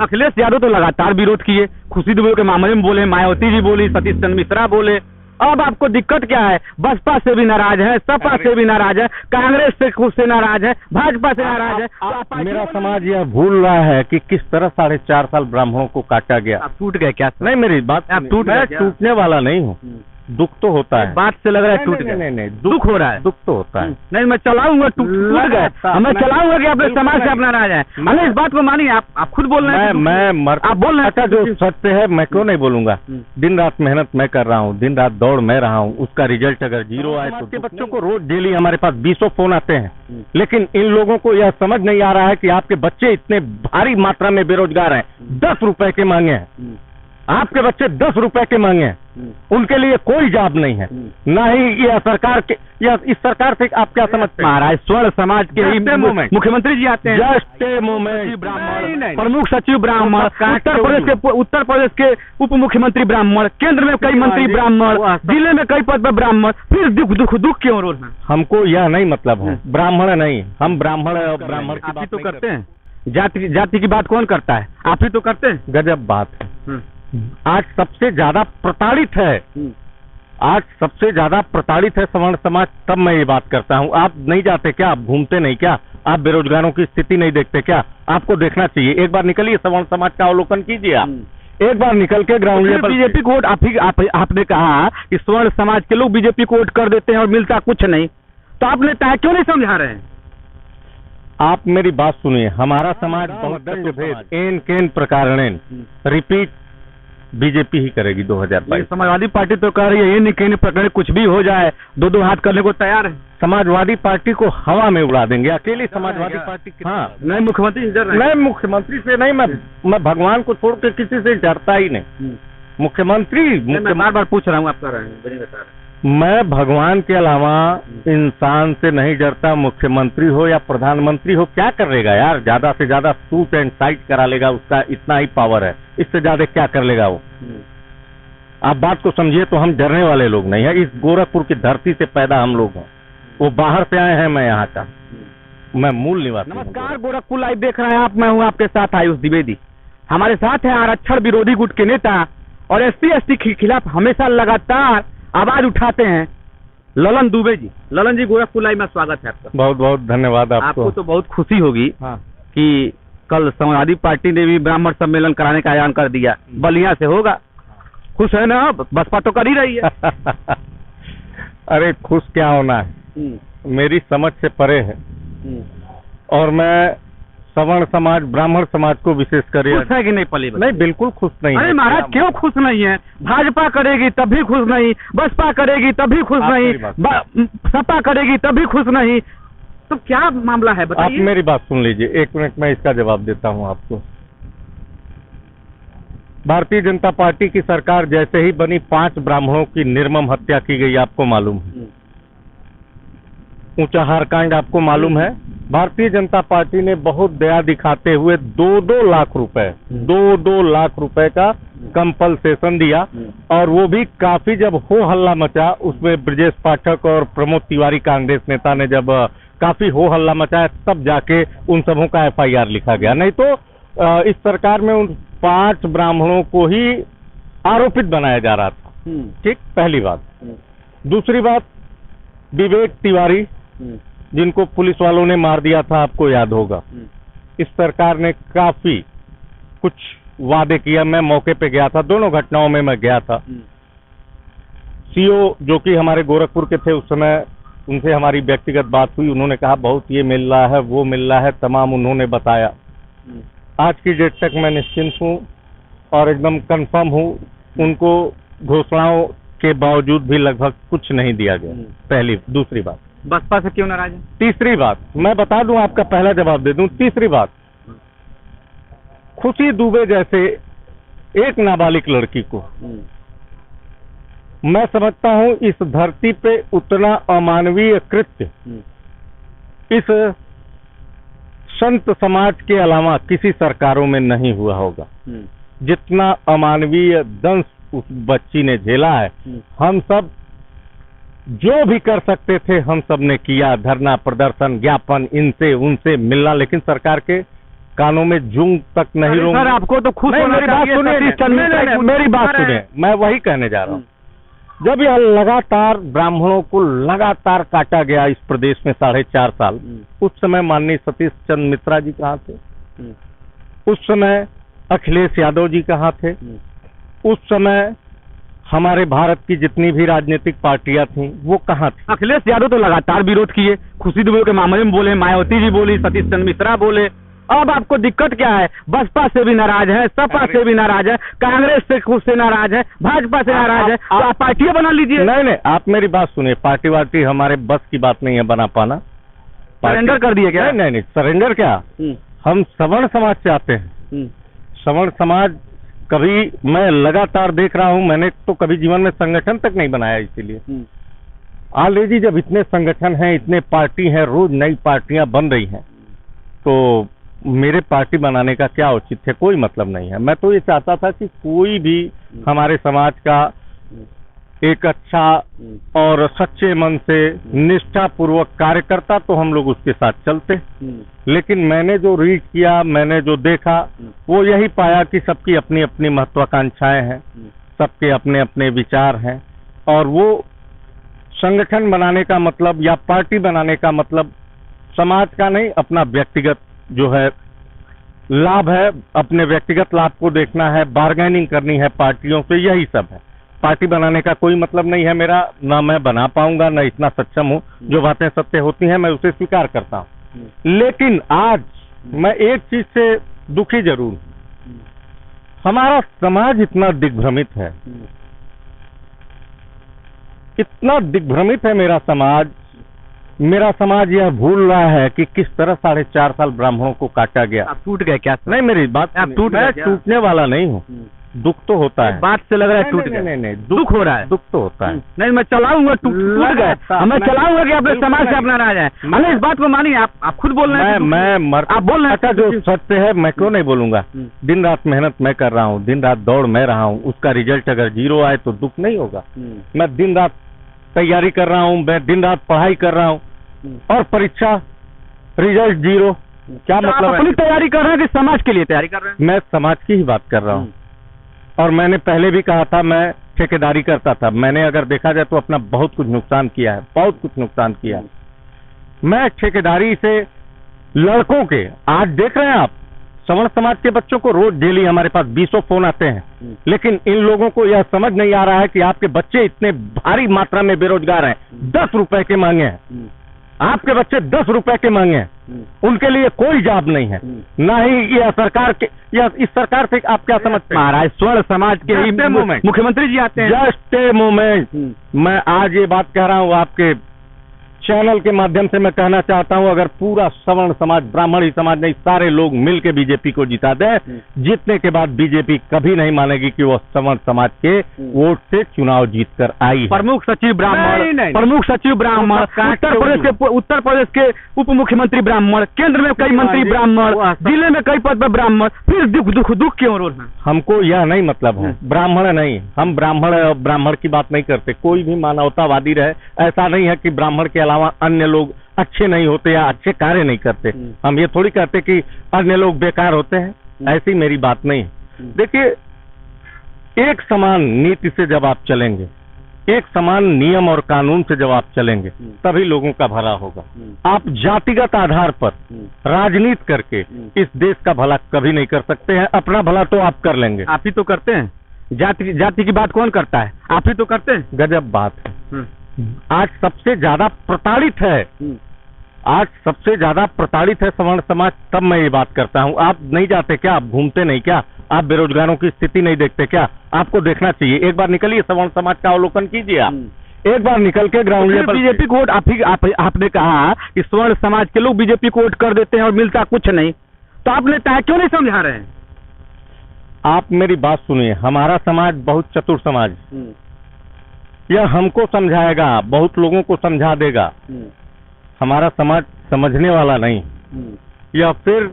अखिलेश यादव तो लगातार विरोध किए, खुशी दुबे के मामले में बोले, मायावती जी बोली, सतीश चंद्र मिश्रा बोले। अब आपको दिक्कत क्या है? बसपा से भी नाराज है, सपा से भी नाराज है, कांग्रेस से खुद से नाराज है, भाजपा से नाराज है। तो मेरा समाज यह भूल रहा है कि किस तरह 4.5 साल ब्राह्मणों को काटा गया। आप टूट गए क्या? नहीं, मेरी बात आप टूट गए क्या? टूटने वाला नहीं हूँ, दुख तो होता है। बात से लग रहा है टूट गए। नहीं, दुख हो रहा है। दुख तो होता है। नहीं, मैं चलाऊंगा, टूट गए, मैं चलाऊंगा कि अपने समाज से अपना नाराज है। अरे इस बात को मानिए, आप खुद बोल रहे हैं। आप बोल रहे हैं जो सत्य है मैं क्यों नहीं बोलूंगा। दिन रात मेहनत मैं कर रहा हूँ, दिन रात दौड़ मैं रहा हूँ, उसका रिजल्ट अगर 0 आए तो बच्चों को रोज डेली हमारे पास 20 फोन आते हैं, लेकिन इन लोगों को यह समझ नहीं आ रहा है कि आपके बच्चे इतने भारी मात्रा में बेरोजगार हैं, 10 रुपए के मांगे हैं, आपके बच्चे 10 रुपए के मांगे हैं, उनके लिए कोई जॉब नहीं है, ना ही यह सरकार के, यह इस सरकार से आप क्या समझते हैं? महाराज स्वर्ण समाज के ही मुख्यमंत्री जी आते हैं, जस्ट ए मोमेंट, ब्राह्मण, प्रमुख सचिव ब्राह्मण, उत्तर प्रदेश के उप मुख्यमंत्री ब्राह्मण, केंद्र में कई मंत्री ब्राह्मण, जिले में कई पद पर ब्राह्मण, फिर दुख क्यों रो रहे हैं? हमको यह नहीं मतलब है, ब्राह्मण नहीं, हम ब्राह्मण है और ब्राह्मण की बात तो करते हैं। जाति की बात कौन करता है? आप ही तो करते हैं। गजब बात है। आज सबसे ज्यादा प्रताड़ित है, आज सबसे ज्यादा प्रताड़ित है सवर्ण समाज, तब मैं ये बात करता हूँ। आप नहीं जाते क्या? आप घूमते नहीं क्या? आप बेरोजगारों की स्थिति नहीं देखते क्या? आपको देखना चाहिए, एक बार निकलिए, सवर्ण समाज का अवलोकन कीजिए आप एक बार निकल के ग्राउंड लेवल। बीजेपी को वोट आपने कहा कि स्वर्ण समाज के लोग बीजेपी को वोट कर देते हैं और मिलता कुछ नहीं, तो आपने क्यों नहीं समझा रहे हैं? आप मेरी बात सुनिए, हमारा समाज बहुत एन केन प्रकारणेन रिपीट बीजेपी ही करेगी 2022। समाजवादी पार्टी तो कह रही है ये नहीं कहीं प्रकरण कुछ भी हो जाए, दो हाथ करने को तैयार है। समाजवादी पार्टी को हवा में उड़ा देंगे, अकेली समाजवादी पार्टी। हाँ, नहीं मुख्यमंत्री से डर रहे? नहीं, मुख्यमंत्री से नहीं, मैं भगवान को छोड़ के किसी से डरता ही नहीं। मुख्यमंत्री मैं बार पूछ रहा हूँ, आप कर रहे हैं। मैं भगवान के अलावा इंसान से नहीं डरता, मुख्यमंत्री हो या प्रधानमंत्री हो, क्या करेगा यार? ज्यादा से ज्यादा सूट एंड साइट करा लेगा, उसका इतना ही पावर है, इससे ज्यादा क्या कर लेगा वो? आप बात को समझिए, तो हम डरने वाले लोग नहीं है। इस गोरखपुर की धरती से पैदा हम लोग हैं, वो बाहर से आए हैं, मैं यहाँ का, मैं मूल निवासी। नमस्कार, गोरखपुर लाइव देख रहे हैं आप, मैं हूँ आपके साथ आयुष द्विवेदी। हमारे साथ है आरक्षण विरोधी गुट के नेता और SC/ST के खिलाफ हमेशा लगातार आवाज उठाते हैं ललन दुबे जी। ललन जी, गोरखपुर लाइव में स्वागत है आपका। बहुत बहुत धन्यवाद आपको तो बहुत खुशी होगी कि कल समाजवादी पार्टी ने भी ब्राह्मण सम्मेलन कराने का ऐलान कर दिया, बलिया से होगा। खुश है ना? बसपा तो कर ही रही है। अरे खुश क्या होना है, मेरी समझ से परे है, और मैं सवर्ण समाज, ब्राह्मण समाज को विशेष कर खुश है कि नहीं? पली नहीं, बिल्कुल खुश नहीं। अरे महाराज क्यों खुश नहीं है? भाजपा करेगी तभी खुश नहीं, बसपा करेगी तभी खुश नहीं, सपा करेगी तभी खुश नहीं, तो क्या मामला है बताइए? आप मेरी बात सुन लीजिए, 1 मिनट में इसका जवाब देता हूं आपको। भारतीय जनता पार्टी की सरकार जैसे ही बनी, 5 ब्राह्मणों की निर्मम हत्या की गई, आपको मालूम है। ऊंचाहार कांड आपको मालूम है। भारतीय जनता पार्टी ने बहुत दया दिखाते हुए 2-2 लाख रुपए, 2-2 लाख रुपए का कंपलसेशन दिया, और वो भी काफी जब हो हल्ला मचा, उसमें ब्रजेश पाठक और प्रमोद तिवारी कांग्रेस नेता ने जब काफी हो हल्ला मचाया, तब जाके उन सबों का FIR लिखा गया। नहीं तो इस सरकार में उन 5 ब्राह्मणों को ही आरोपित बनाया जा रहा था। ठीक, पहली बात। दूसरी बात, विवेक तिवारी जिनको पुलिस वालों ने मार दिया था, आपको याद होगा। इस सरकार ने काफी कुछ वादे किया, मैं मौके पे गया था, दोनों घटनाओं में मैं गया था। CO जो कि हमारे गोरखपुर के थे उस समय, उनसे हमारी व्यक्तिगत बात हुई, उन्होंने कहा बहुत ये मिल रहा है, वो मिल रहा है, तमाम उन्होंने बताया। आज की डेट तक मैं निश्चिंत हूँ और एकदम कंफर्म हूँ, उनको घोषणाओं के बावजूद भी लगभग कुछ नहीं दिया गया। पहली। दूसरी बात, बसपा से क्यों नाराज है? तीसरी बात, मैं बता दूं, आपका पहला जवाब दे दूं। तीसरी बात, खुशी दुबे जैसे एक नाबालिग लड़की को मैं समझता हूं इस धरती पे उतना अमानवीय कृत्य इस संत समाज के अलावा किसी सरकारों में नहीं हुआ होगा, जितना अमानवीय दंश उस बच्ची ने झेला है। हम सब जो भी कर सकते थे हम सब ने किया, धरना, प्रदर्शन, ज्ञापन, इनसे उनसे मिलना, लेकिन सरकार के कानों में जूं तक नहीं अरे लूंगा। सर, आपको तो खुश नहीं, होना मेरी बात चाहिए, सुनिए, सतीश चंद्र मिश्रा नहीं, को मेरी बात दिखा रहे सुनिए, हैं। मैं वही कहने जा रहा हूँ। जब यह लगातार ब्राह्मणों को लगातार काटा गया इस प्रदेश में 4.5 साल, उस समय माननीय सतीश चंद्र मिश्रा जी कहाँ थे? उस समय अखिलेश यादव जी कहाँ थे? उस समय हमारे भारत की जितनी भी राजनीतिक पार्टियां थीं वो कहाँ थी? अखिलेश यादव तो लगातार विरोध किए, खुशी दुबे के मामले में बोले, मायावती जी बोली, सतीश चंद्र मिश्रा बोले। अब आपको दिक्कत क्या है? बसपा से भी नाराज है, सपा से भी नाराज है, कांग्रेस से खुद से नाराज है, भाजपा से नाराज है, तो आप पार्टियां बना लीजिए। नहीं, आप मेरी बात सुनिए, पार्टी वार्टी हमारे बस की बात नहीं है बना पाना। सरेंडर कर दिए क्या? नहीं, सरेंडर क्या, हम सवर्ण समाज से आते हैं। सवर्ण समाज कभी, मैं लगातार देख रहा हूं, मैंने तो कभी जीवन में संगठन तक नहीं बनाया, इसीलिए ऑलरेडी जब इतने संगठन हैं, इतने पार्टी हैं, रोज नई पार्टियां बन रही हैं, तो मेरे पार्टी बनाने का क्या औचित्य है? कोई मतलब नहीं है। मैं तो ये चाहता था कि कोई भी हमारे समाज का एक अच्छा और सच्चे मन से निष्ठापूर्वक कार्यकर्ता, तो हम लोग उसके साथ चलते। लेकिन मैंने जो रीड किया, मैंने जो देखा, वो यही पाया कि सबकी अपनी अपनी महत्वाकांक्षाएं हैं, सबके अपने अपने विचार हैं, और वो संगठन बनाने का मतलब या पार्टी बनाने का मतलब समाज का नहीं, अपना व्यक्तिगत जो है लाभ है, अपने व्यक्तिगत लाभ को देखना है, बार्गेनिंग करनी है पार्टियों से, यही सब है। पार्टी बनाने का कोई मतलब नहीं है मेरा, ना मैं बना पाऊंगा, ना इतना सक्षम हूं। जो बातें सत्य होती हैं मैं उसे स्वीकार करता हूं। लेकिन आज मैं एक चीज से दुखी जरूर हूं, हमारा समाज इतना दिग्भ्रमित है, इतना दिग्भ्रमित है मेरा समाज यह भूल रहा है कि किस तरह 4.5 साल ब्राह्मणों को काटा गया। आप टूट गए क्या? नहीं, मेरी बात, आप टूट मैं गए क्या? टूटने वाला नहीं हूँ, दुख तो होता है। बात से लग रहा है टूट गए। नहीं, दुख हो रहा है। दुख तो होता है। नहीं, मैं चलाऊंगा, टूट गए, मैं चलाऊंगा कि अपने समाज से अपना राज है। अरे इस बात को मानिए, आप खुद बोल रहे हैं। आप बोल रहे हैं। अच्छा, जो सत्य है मैं क्यों नहीं बोलूंगा? दिन रात मेहनत मैं कर रहा हूँ, दिन रात दौड़ मैं रहा हूँ, उसका रिजल्ट अगर 0 आए तो दुख नहीं होगा। मैं दिन रात तैयारी कर रहा हूँ, मैं दिन रात पढ़ाई कर रहा हूँ, और परीक्षा रिजल्ट 0, क्या मतलब है? अपनी तैयारी कर रहे हैं कि समाज के लिए तैयारी कर रहे हैं? मैं समाज की ही बात कर रहा हूँ। और मैंने पहले भी कहा था, मैं ठेकेदारी करता था। मैंने अगर देखा जाए तो अपना बहुत कुछ नुकसान किया है, बहुत कुछ नुकसान किया है। मैं ठेकेदारी से लड़कों के, आज देख रहे हैं आप, सवर्ण समाज के बच्चों को रोज डेली हमारे पास 20 फोन आते हैं, लेकिन इन लोगों को यह समझ नहीं आ रहा है कि आपके बच्चे इतने भारी मात्रा में बेरोजगार हैं, 10 रुपए के मांगे हैं, आपके बच्चे 10 रुपए के मांगे हैं, उनके लिए कोई जॉब नहीं है, ना ही यह सरकार के, या इस सरकार से आप क्या समझते हैं? महाराज, स्वर्ण समाज के ही मुख्यमंत्री जी आते हैं। जस्ट ए मोमेंट, मैं आज ये बात कह रहा हूँ आपके चैनल के माध्यम से, मैं कहना चाहता हूं, अगर पूरा सवर्ण समाज, ब्राह्मण ही समाज नहीं, सारे लोग मिलकर बीजेपी को जिता दे, जीतने के बाद बीजेपी कभी नहीं मानेगी कि वो सवर्ण समाज के वोट से चुनाव जीतकर आई है। प्रमुख सचिव ब्राह्मण, प्रमुख सचिव ब्राह्मण, उत्तर प्रदेश के उप मुख्यमंत्री ब्राह्मण, केंद्र में कई मंत्री ब्राह्मण, जिले में कई पद पर ब्राह्मण, फिर दुख क्यों रो रहे हैं? हमको यह नहीं मतलब है, ब्राह्मण नहीं, हम ब्राह्मण की बात नहीं करते। कोई भी मानवतावादी रहे, ऐसा नहीं है कि ब्राह्मण के अलावा अन्य लोग अच्छे नहीं होते या अच्छे कार्य नहीं करते। हम ये थोड़ी कहते कि अन्य लोग बेकार होते हैं, ऐसी मेरी बात नहीं है। देखिए, एक समान नीति से जब आप चलेंगे, एक समान नियम और कानून से जब आप चलेंगे, तभी लोगों का भला होगा। आप जातिगत आधार पर राजनीति करके इस देश का भला कभी नहीं कर सकते हैं। अपना भला तो आप कर लेंगे। आप ही तो करते हैं। जाति की बात कौन करता है? आप ही तो करते हैं। गजब बात है। आज सबसे ज्यादा प्रताड़ित है, आज सबसे ज्यादा प्रताड़ित है सवर्ण समाज। तब मैं ये बात करता हूँ। आप नहीं जाते क्या? आप घूमते नहीं क्या? आप बेरोजगारों की स्थिति नहीं देखते क्या? आपको देखना चाहिए। एक बार निकलिए, सवर्ण समाज का अवलोकन कीजिए। आप एक बार निकल के ग्राउंड लेवल। बीजेपी को वोट आपने कहा कि सवर्ण समाज के लोग बीजेपी को वोट कर देते हैं और मिलता कुछ नहीं, तो आपने क्यों नहीं समझा रहे हैं? आप मेरी बात सुनिए, हमारा समाज बहुत चतुर समाज, यह हमको समझाएगा, बहुत लोगों को समझा देगा। हमारा समाज समझने वाला नहीं, यह फिर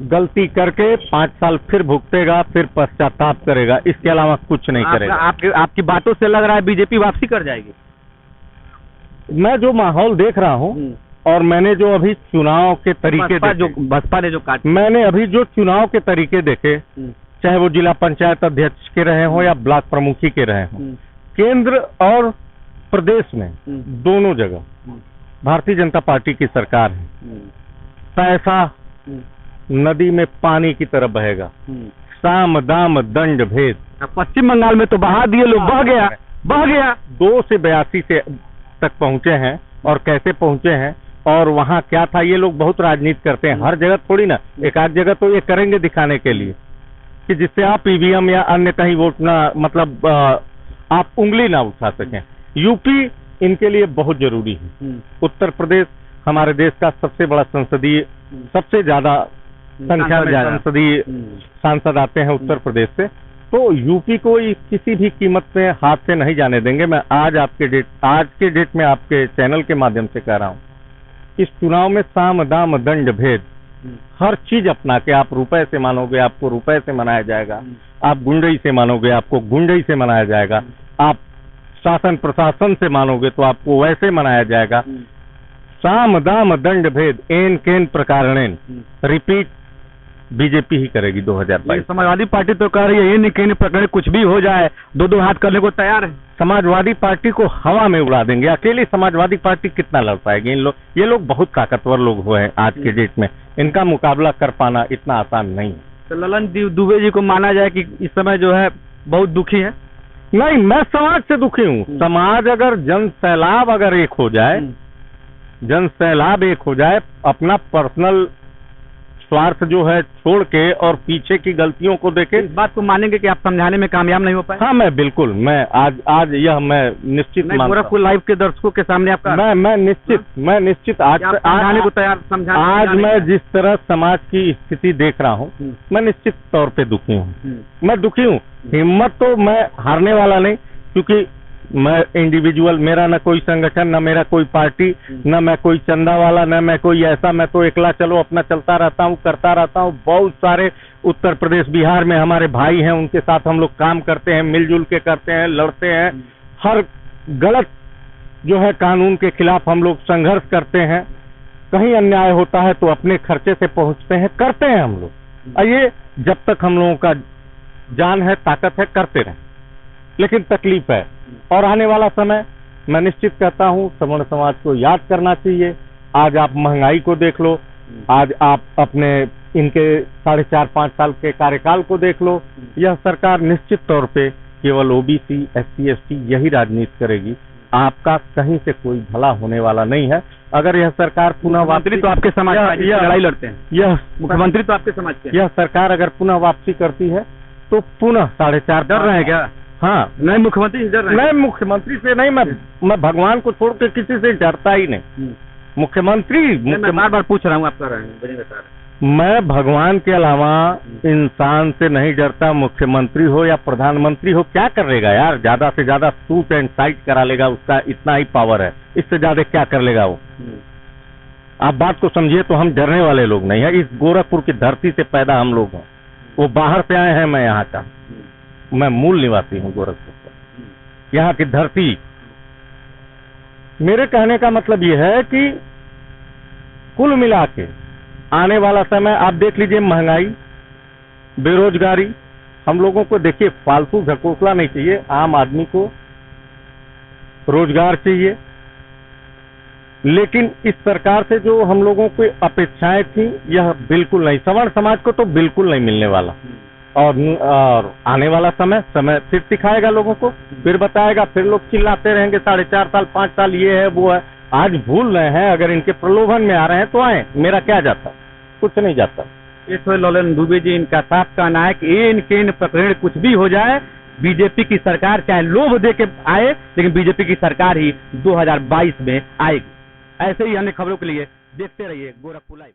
गलती करके 5 साल फिर भुगतेगा, फिर पश्चाताप करेगा, इसके अलावा कुछ नहीं करेगा। आपकी बातों से लग रहा है बीजेपी वापसी कर जाएगी। मैं जो माहौल देख रहा हूँ और मैंने जो अभी चुनाव के तरीके बसपा ने जो काट, मैंने अभी जो चुनाव के तरीके देखे, चाहे वो जिला पंचायत अध्यक्ष के रहे हों या ब्लॉक प्रमुखी के रहे हों, केंद्र और प्रदेश में दोनों जगह भारतीय जनता पार्टी की सरकार है। पैसा नदी में पानी की तरह बहेगा, साम दाम दंड भेद। पश्चिम बंगाल में तो बहा दिए लोग, बह गया 2 से 82 से तक पहुंचे हैं। और कैसे पहुंचे हैं और वहां क्या था, ये लोग बहुत राजनीति करते हैं। हर जगह थोड़ी ना, एक आध जगह तो ये करेंगे दिखाने के लिए कि जिससे आप ईवीएम या अन्य कहीं वोट ना, मतलब आप उंगली ना उठा सकें। यूपी इनके लिए बहुत जरूरी है। उत्तर प्रदेश हमारे देश का सबसे बड़ा संसदीय, सबसे ज्यादा संख्या में संसदीय सांसद आते हैं उत्तर प्रदेश से, तो यूपी को किसी भी कीमत पे हाथ से नहीं जाने देंगे। मैं आज के डेट में आपके चैनल के माध्यम से कह रहा हूँ, इस चुनाव में साम दाम दंड भेद हर चीज अपना के, आप रुपए से मानोगे आपको रुपए से मनाया जाएगा, आप गुंडई से मानोगे आपको गुंडई से मनाया जाएगा, आप शासन प्रशासन से मानोगे तो आपको वैसे मनाया जाएगा। साम दाम दंड भेद एन केन प्रकारणेन, रिपीट बीजेपी ही करेगी 2022। समाजवादी पार्टी तो कह रही है ये नहीं कहीं प्रकरण कुछ भी हो जाए, 2-2 हाथ करने को तैयार है। समाजवादी पार्टी को हवा में उड़ा देंगे। अकेली समाजवादी पार्टी कितना लड़ पाएगी? ये लोग बहुत ताकतवर लोग हुए हैं आज के डेट में, इनका मुकाबला कर पाना इतना आसान नहीं है। तो ललन दुबे जी को माना जाए कि इस समय जो है बहुत दुखी है? नहीं, मैं समाज से दुखी हूँ। समाज अगर जन सैलाब अगर एक हो जाए, जन सैलाब एक हो जाए, अपना पर्सनल स्वार्थ जो है छोड़ के और पीछे की गलतियों को देखे, इस बात को मानेंगे कि आप समझाने में कामयाब नहीं हो पाए? हाँ, मैं बिल्कुल, मैं आज यह मैं निश्चित गोरखपुर लाइव के दर्शकों के सामने आपका मैं निश्चित आज समझाने को तैयार, आज मैं जिस तरह समाज की स्थिति देख रहा हूँ, मैं निश्चित तौर पे दुखी हूँ। मैं दुखी हूँ। हिम्मत तो मैं हारने वाला नहीं, क्योंकि मैं इंडिविजुअल, मेरा न कोई संगठन, न मेरा कोई पार्टी, न मैं कोई चंदा वाला, न मैं कोई ऐसा, मैं तो एकला चलो अपना चलता रहता हूँ, करता रहता हूँ। बहुत सारे उत्तर प्रदेश बिहार में हमारे भाई हैं, उनके साथ हम लोग काम करते हैं, मिलजुल के करते हैं, लड़ते हैं। हर गलत जो है कानून के खिलाफ हम लोग संघर्ष करते हैं। कहीं अन्याय होता है तो अपने खर्चे से पहुंचते हैं, करते हैं हम लोग। ये जब तक हम लोगों का जान है, ताकत है, करते रहें। लेकिन तकलीफ है, और आने वाला समय मैं निश्चित कहता हूँ सवर्ण समाज को याद करना चाहिए। आज आप महंगाई को देख लो, आज आप अपने इनके 4.5-5 साल के कार्यकाल को देख लो। यह सरकार निश्चित तौर पे केवल ओबीसी, SC, ST यही राजनीति करेगी। आपका कहीं से कोई भला होने वाला नहीं है। अगर यह सरकार पुनः वापसी, तो आपके समाज की लड़ाई लड़ते हैं, यह मुख्यमंत्री तो आपके समाज के, यह सरकार अगर पुनः वापसी करती है तो पुनः 4.5 डर रहे हैं क्या? हाँ, नहीं मुख्यमंत्री से डर रहे हैं? नहीं, मुख्यमंत्री से नहीं, मैं भगवान को छोड़ के किसी से डरता ही नहीं। मुख्यमंत्री मैं बार पूछ रहा हूँ, आप कर रहे हैं, मैं भगवान के अलावा इंसान से नहीं डरता। मुख्यमंत्री हो या प्रधानमंत्री हो, क्या करेगा यार? ज्यादा से ज्यादा सूट एंड साइट करा लेगा, उसका इतना ही पावर है। इससे ज्यादा क्या कर लेगा वो? आप बात को समझिए। तो हम डरने वाले लोग नहीं है। इस गोरखपुर की धरती से पैदा हम लोग हैं, वो बाहर से आए हैं, मैं यहाँ का, मैं मूल निवासी हूँ गोरखपुर का, यहाँ की धरती। मेरे कहने का मतलब यह है कि कुल मिला के आने वाला समय आप देख लीजिए, महंगाई, बेरोजगारी, हम लोगों को देखिए फालतू घकोसला नहीं चाहिए। आम आदमी को रोजगार चाहिए, लेकिन इस सरकार से जो हम लोगों को अपेक्षाएं थी, यह बिल्कुल नहीं, सवर्ण समाज को तो बिल्कुल नहीं मिलने वाला। और आने वाला समय फिर सिखाएगा लोगों को, फिर बताएगा, फिर लोग चिल्लाते रहेंगे 4.5 साल 5 साल ये है वो है। आज भूल रहे हैं, अगर इनके प्रलोभन में आ रहे हैं तो आए, मेरा क्या जाता, कुछ नहीं जाता। ये तो ललन दुबे जी इनका साफ कहना है कि इनके प्रकरण कुछ भी हो जाए, बीजेपी की सरकार चाहे लोभ दे के आए, लेकिन बीजेपी की सरकार ही 2022 में आएगी। ऐसे ही अन्य खबरों के लिए देखते रहिए गोरखपुर लाइव।